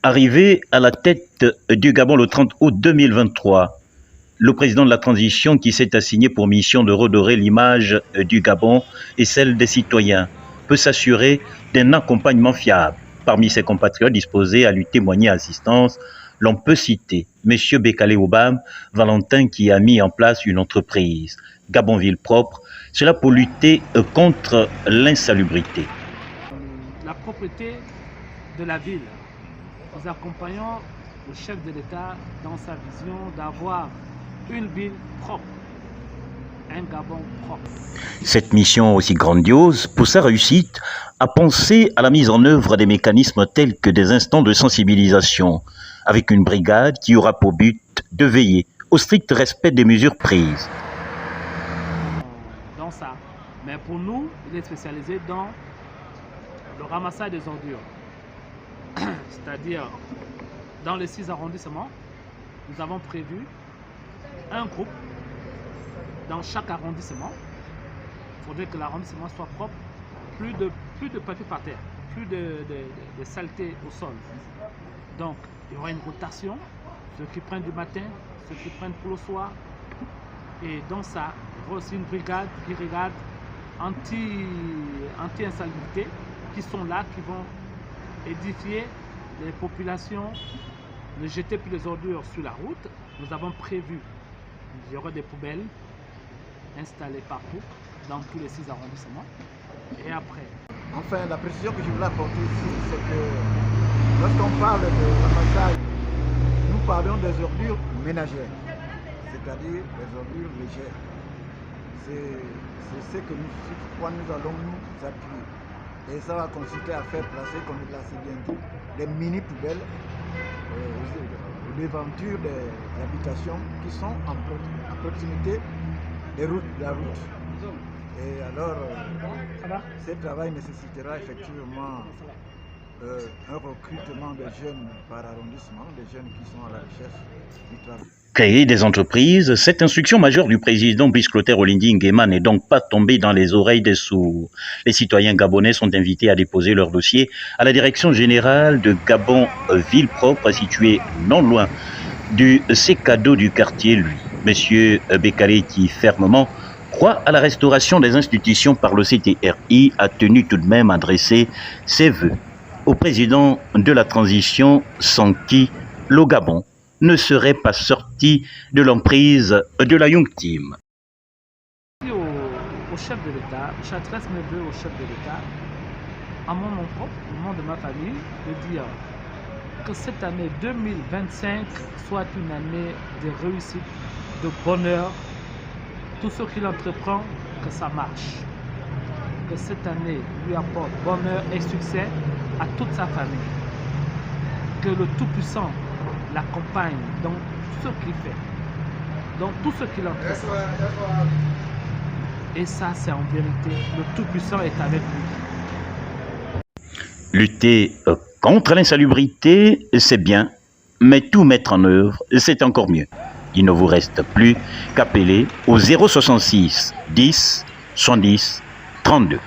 Arrivé à la tête du Gabon le 30 août 2023, le président de la transition qui s'est assigné pour mission de redorer l'image du Gabon et celle des citoyens peut s'assurer d'un accompagnement fiable. Parmi ses compatriotes disposés à lui témoigner assistance, l'on peut citer M. Bekale Obam, Valentin, qui a mis en place une entreprise, Gabon Ville Propre, cela pour lutter contre l'insalubrité. La propreté de la ville. Nous accompagnons le chef de l'État dans sa vision d'avoir une ville propre, un Gabon propre. Cette mission aussi grandiose, pour sa réussite, a pensé à la mise en œuvre des mécanismes tels que des instants de sensibilisation, avec une brigade qui aura pour but de veiller au strict respect des mesures prises. Dans ça. Mais pour nous, il est spécialisé dans le ramassage des ordures. C'est-à-dire, dans les 6 arrondissements, nous avons prévu un groupe dans chaque arrondissement. Il faudrait que l'arrondissement soit propre, plus de papier par terre, plus de saleté au sol. Donc, il y aura une rotation, ceux qui prennent du matin, ceux qui prennent pour le soir. Et dans ça, il y aura aussi une brigade anti-insalubrité qui sont là, qui vont édifier les populations, ne jeter plus les ordures sur la route. Nous avons prévu, il y aura des poubelles installées partout, dans tous les 6 arrondissements. Et après. Enfin, la précision que je voulais apporter ici, c'est que lorsqu'on parle de ramassage, nous parlons des ordures ménagères, c'est-à-dire des ordures légères. C'est ce que nous allons nous appuyer. Et ça va consister à faire placer, comme il l'a si bien dit, des mini-poubelles aux devantures des habitations qui sont à proximité des routes, de la route. Et alors, ce travail nécessitera effectivement un recrutement de jeunes par arrondissement, des jeunes qui sont à la recherche du travail. Créer des entreprises, cette instruction majeure du président Brice Clotaire Olindy Nguema n'est donc pas tombée dans les oreilles des sourds. Les citoyens gabonais sont invités à déposer leur dossier à la direction générale de Gabon Ville Propre, située non loin du CECADO du quartier, lui. Monsieur Bekale, qui fermement croit à la restauration des institutions par le CTRI, a tenu tout de même à adresser ses vœux au président de la transition, sans qui le Gabon ne serait pas sorti de l'emprise de la Young Team. Au chef de l'État, j'adresse mes vœux au chef de l'État, à mon nom propre, au nom de ma famille, de dire que cette année 2025 soit une année de réussite, de bonheur. Tout ce qu'il entreprend, que ça marche. Que cette année lui apporte bonheur et succès à toute sa famille. Que le Tout-Puissant l'accompagne dans tout ce qu'il fait, dans tout ce qu'il entreprend. Et ça, c'est en vérité, le Tout-Puissant est avec lui. Lutter contre l'insalubrité, c'est bien, mais tout mettre en œuvre, c'est encore mieux. Il ne vous reste plus qu'appeler au 066 10 110 32.